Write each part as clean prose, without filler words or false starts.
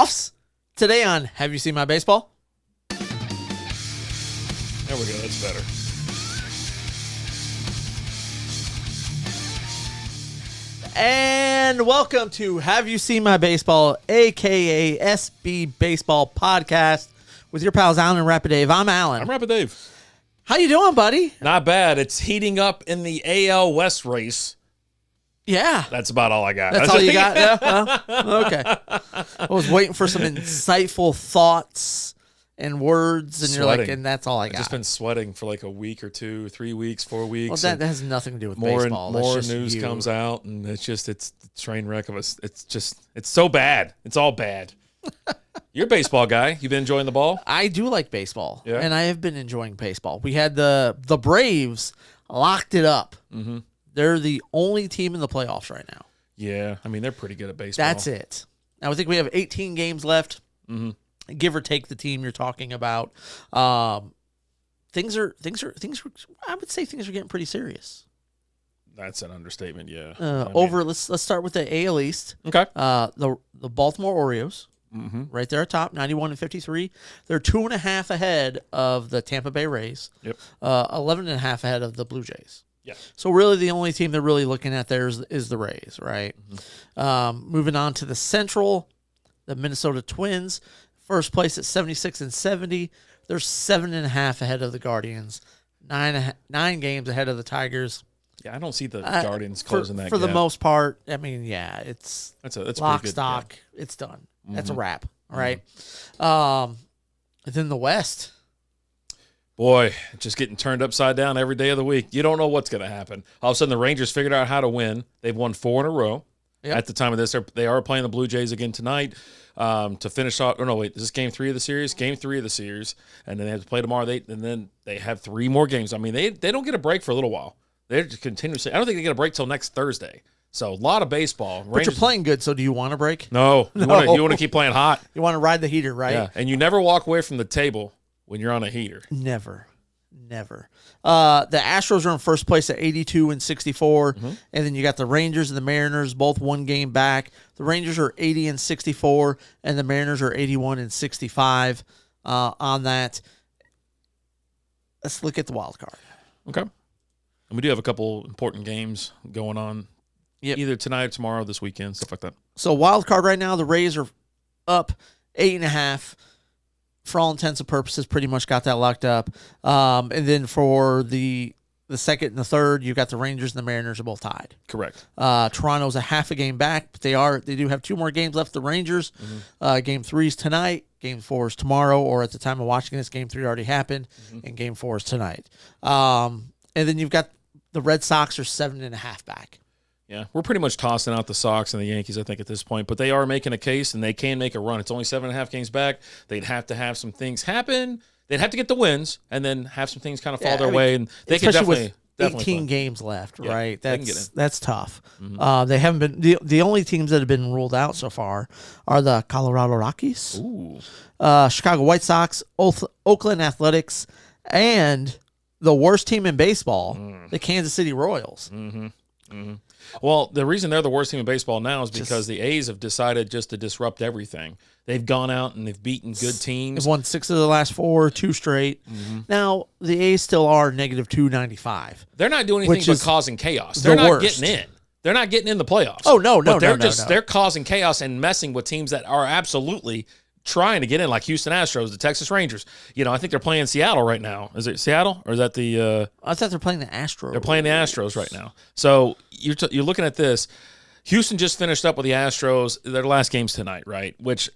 playoffs. Today on Have You Seen My Baseball? There we go. That's better. And welcome to Have You Seen My Baseball, a.k.a. SB Baseball Podcast with your pals Alan and Rapid Dave. I'm Alan. I'm Rapid Dave. How you doing, buddy? Not bad. It's heating up in the AL West race. Yeah. That's about all I got. That's all you got? Yeah? Well, okay. I was waiting for some insightful thoughts and words, and you're like, and that's all I got. I've just been sweating for like a week or 2, 3 weeks, 4 weeks. Well, that has nothing to do with more baseball. And more news comes out, and it's the train wreck of us. It's so bad. It's all bad. You're a baseball guy. You been enjoying the ball? I do like baseball, yeah. And I have been enjoying baseball. We had the Braves locked it up. Mm-hmm. They're the only team in the playoffs right now. Yeah, I mean, they're pretty good at baseball. That's it. Now, I think we have 18 games left, mm-hmm. give or take the team you're talking about. Things are. I would say things are getting pretty serious. That's an understatement. Yeah. Let's start with the AL East. Okay. The Baltimore Orioles, right there at top, 91-53. They're 2.5 ahead of the Tampa Bay Rays. Yep. 11.5 ahead of the Blue Jays. Yeah. So really, the only team they're really looking at there is the Rays, right? Mm-hmm. Moving on to the Central, the Minnesota Twins, first place at 76-70. They're 7.5 ahead of the Guardians, 9 games ahead of the Tigers. Yeah, I don't see the Guardians closing that for gap. the most part. I mean, yeah, it's that's lock, pretty good, stock. yeah. It's done. Mm-hmm. That's a wrap. All right. Then the West. Boy, just getting turned upside down every day of the week. You don't know what's going to happen. All of a sudden, the Rangers figured out how to win. They've won 4 in a row. Yep. At the time of this, they are playing the Blue Jays again tonight to finish off. Oh, no, wait. Is this game 3 of the series? Game 3 of the series. And then they have to play tomorrow. And then they have 3 more games. I mean, they don't get a break for a little while. They're just continuously. I don't think they get a break till next Thursday. So, a lot of baseball. But you're playing good, so do you want a break? No. You want to keep playing hot. You want to ride the heater, right? Yeah. And you never walk away from the table when you're on a heater. Never. The Astros are in first place at 82-64, and then you got the Rangers and the Mariners, both 1 game back. The Rangers are 80-64, and the Mariners are 81-65 on that. Let's look at the wild card. Okay. And we do have a couple important games going on, either tonight or tomorrow, this weekend, stuff like that. So wild card right now, the Rays are up 8.5. For all intents and purposes, pretty much got that locked up. And then for the second and the third, you've got the Rangers and the Mariners are both tied. Correct. Toronto's a half a game back, but they do have 2 more games left. The Rangers, Game 3 is tonight, Game 4 is tomorrow, or at the time of watching this, Game 3 already happened, and Game 4 is tonight. And then you've got the Red Sox are 7.5 back. Yeah, we're pretty much tossing out the Sox and the Yankees, I think, at this point. But they are making a case, and they can make a run. It's only 7.5 games back. They'd have to have some things happen. They'd have to get the wins, and then have some things kind of fall their way. And they can definitely with 18 games left, right? That's tough. Mm-hmm. They haven't been the only teams that have been ruled out so far are the Colorado Rockies, Chicago White Sox, Oakland Athletics, and the worst team in baseball, the Kansas City Royals. Mm-hmm. Mm-hmm. Well, the reason they're the worst team in baseball now is because the A's have decided just to disrupt everything. They've gone out and they've beaten good teams. They've won 6 of the last 4, 2 straight. Now, the A's still are negative 295. They're not doing anything but causing chaos. They're not getting in. They're not getting in the playoffs. Oh, no. They're causing chaos and messing with teams that are absolutely trying to get in, like Houston Astros, the Texas Rangers. I think they're playing Seattle right now. Is it Seattle, or is that the I thought they're playing the Astros. They're playing the Astros right now. So you're looking at this. Houston just finished up with the Astros. Their last game's tonight, right? Which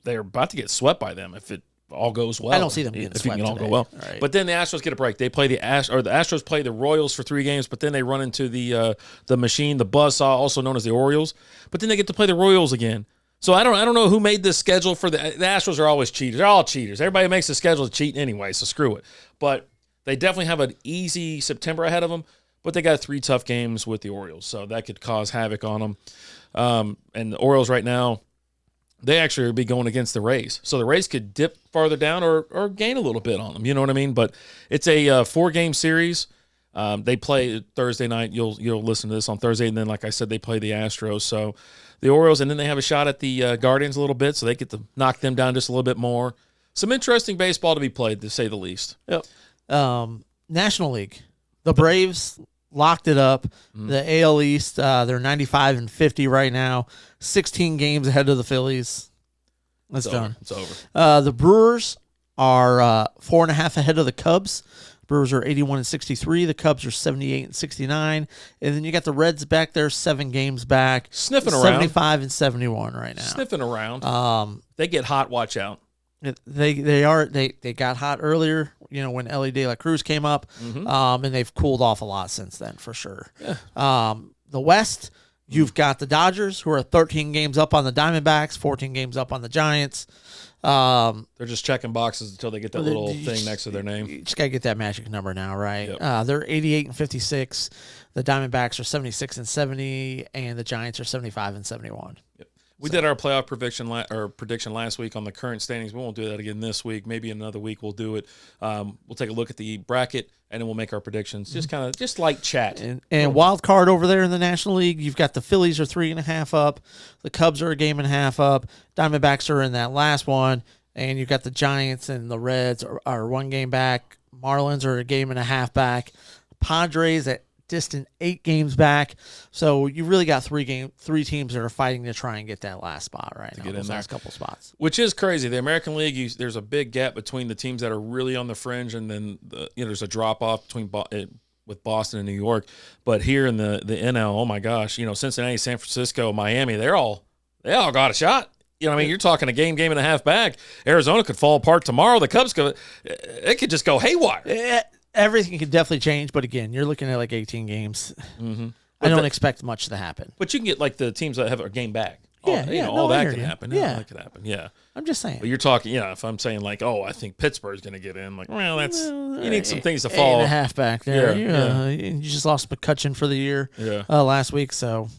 they're about to get swept by them if it all goes well. I don't see them getting swept if it can all today. go well. Right. But then the Astros get a break. They play the Astros play the Royals for 3 games, but then they run into the machine, the buzzsaw, also known as the Orioles. But then they get to play the Royals again. So I don't know who made this schedule for the Astros. Are always cheaters. They're all cheaters. Everybody makes the schedule to cheat anyway, so screw it. But they definitely have an easy September ahead of them. But they got 3 tough games with the Orioles, so that could cause havoc on them. And the Orioles right now, they actually would be going against the Rays. So the Rays could dip farther down or gain a little bit on them. You know what I mean? But it's a 4-game series. They play Thursday night. You'll listen to this on Thursday, and then, like I said, they play the Astros. So the Orioles, and then they have a shot at the Guardians a little bit, so they get to knock them down just a little bit more. Some interesting baseball to be played, to say the least. Yep. National League, the Braves locked it up. The AL East, they're 95-50 right now, 16 games ahead of the Phillies. That's done. It's over. The Brewers are 4.5 ahead of the Cubs. Brewers are 81-63. The Cubs are 78-69. And then you got the Reds back there, 7 games back. Sniffing around. 75-71 right now. Sniffing around. They get hot, watch out. They got hot earlier, when Ellie De La Cruz came up, and they've cooled off a lot since then, for sure. Yeah. The West, you've got the Dodgers, who are 13 games up on the Diamondbacks, 14 games up on the Giants. They're just checking boxes until they get that little thing next to their name. You just got to get that magic number now, right? Yep. They're 88-56. The Diamondbacks are 76-70, and the Giants are 75-71. Yep. We did our playoff prediction last week on the current standings. We won't do that again this week. Maybe another week we'll do it. We'll take a look at the bracket, and then we'll make our predictions. Just like chat. And wild card over there in the National League, you've got the Phillies are 3.5 up. The Cubs are 1.5 up. Diamondbacks are in that last one. And you've got the Giants and the Reds are 1 game back. Marlins are 1.5 back. Padres at distant 8 games back. So you really got 3 teams that are fighting to try and get that last spot right now. Those last couple spots, which is crazy. The American League, there's a big gap between the teams that are really on the fringe, and then there's a drop off between with Boston and New York. But here in the NL, oh my gosh, Cincinnati, San Francisco, Miami, they all got a shot. You're talking a game and a half back. Arizona could fall apart tomorrow. The Cubs it could just go haywire. Everything could definitely change, but again, you're looking at like 18 games. Mm-hmm. I don't expect much to happen. But you can get like the teams that have a game back. All that can happen. Yeah, that could happen. Yeah, I'm just saying. But you're talking, if I'm saying like, I think Pittsburgh's going to get in, like, well, you need some things to fall. 8.5 back there. Yeah. You just lost McCutcheon for the year last week, so.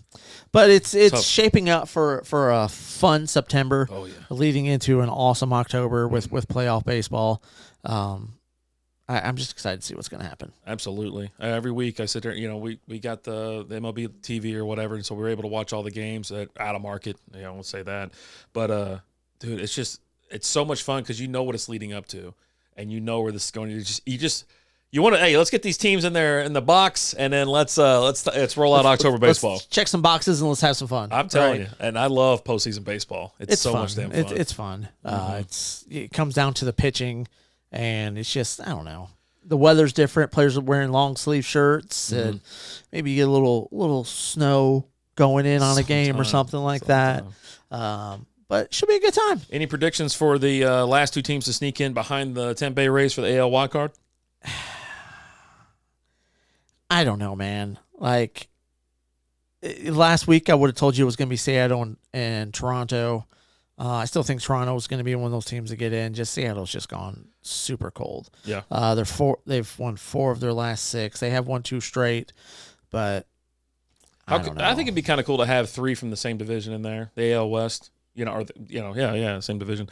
But it's tough. Shaping up for a fun September, leading into an awesome October with playoff baseball. I'm just excited to see what's going to happen. Absolutely. Every week I sit there, we got the MLB TV or whatever, and so we were able to watch all the games out of market. I won't say that. But, dude, it's so much fun because you know what it's leading up to, and you know where this is going. You want to, let's get these teams in there in the box, and then let's roll out October baseball. Let's check some boxes and let's have some fun. I'm telling you, and I love postseason baseball. It's so fun. Much damn fun. It's fun. It comes down to the pitching. And it's just, I don't know. The weather's different. Players are wearing long sleeve shirts, and maybe you get a little snow going in on a game or something like that. But it should be a good time. Any predictions for the last 2 teams to sneak in behind the Tampa Bay Rays for the AL Wildcard? I don't know, man. Like last week, I would have told you it was going to be Seattle and Toronto. I still think Toronto is going to be one of those teams that get in. Just Seattle's just gone super cold. Yeah. They've won 4 of their last 6. They have won 2 straight, but I don't know. I think it'd be kind of cool to have 3 from the same division in there. The AL West, same division.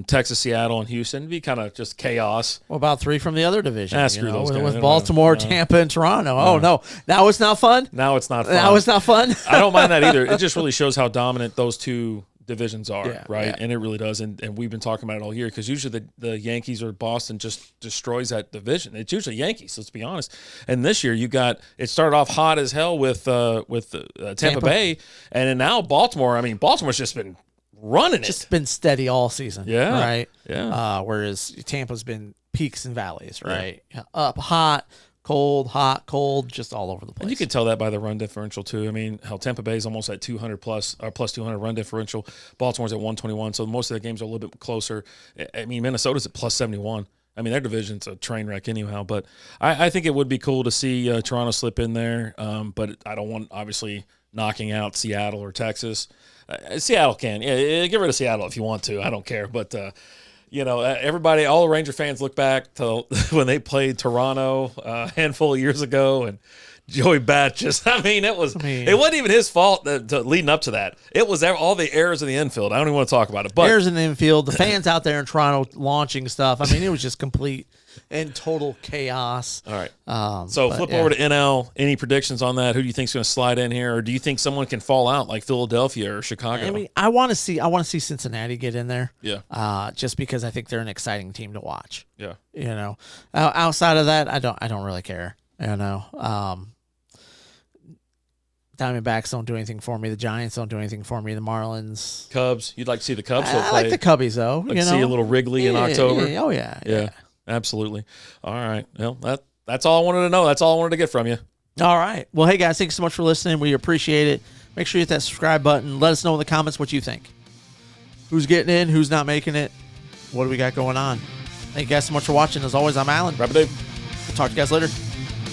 Texas, Seattle, and Houston. It'd be kind of just chaos. What about 3 from the other division? Screw those guys. With Baltimore, Tampa, and Toronto. Oh, no. Now it's not fun? Now it's not fun. I don't mind that either. It just really shows how dominant those 2 divisions are, right? Yeah. And it really does. And we've been talking about it all year because usually the Yankees or Boston just destroys that division. It's usually Yankees, let's be honest. And this year it started off hot as hell with Tampa Bay, and then now Baltimore. I mean, Baltimore's just been running it. Just been steady all season. Yeah. Right? Yeah. Whereas Tampa's been peaks and valleys, right? Yeah. Up, hot, cold, hot, cold, just all over the place. And you can tell that by the run differential, too. I mean, hell, Tampa Bay is almost at 200 plus 200 run differential. Baltimore's at 121, so most of the games are a little bit closer. I mean, Minnesota's at plus 71. I mean, their division's a train wreck anyhow, but I think it would be cool to see Toronto slip in there, but I don't want, obviously, knocking out Seattle or Texas. Seattle can. Yeah, get rid of Seattle if you want to. I don't care, but everybody, all the Ranger fans look back to when they played Toronto a handful of years ago, and Joey Bat just, it wasn't even his fault leading up to that. It was all the errors in the infield. I don't even want to talk about it. But errors in the infield, the fans out there in Toronto launching stuff. It was just complete and total chaos. All right. So flip over to NL. Any predictions on that? Who do you think is going to slide in here? Or do you think someone can fall out like Philadelphia or Chicago? I want to see Cincinnati get in there. Yeah. Just because I think they're an exciting team to watch. Yeah. Outside of that, I don't really care. Diamondbacks don't do anything for me. The Giants don't do anything for me. The Marlins, Cubs. You'd like to see the Cubs I like the Cubbies though. See a little Wrigley in October. Yeah. Absolutely. All right. Well, that's all I wanted to know. That's all I wanted to get from you. All right. Well, hey guys, thanks so much for listening. We appreciate it. Make sure you hit that subscribe button. Let us know in the comments what you think. Who's getting in? Who's not making it? What do we got going on? Thank you guys so much for watching. As always, I'm Alan. Wrap it up. We'll talk to you guys later.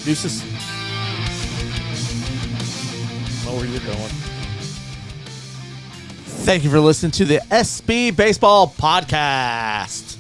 Deuces. Know where you're going. Thank you for listening to the SB Baseball Podcast.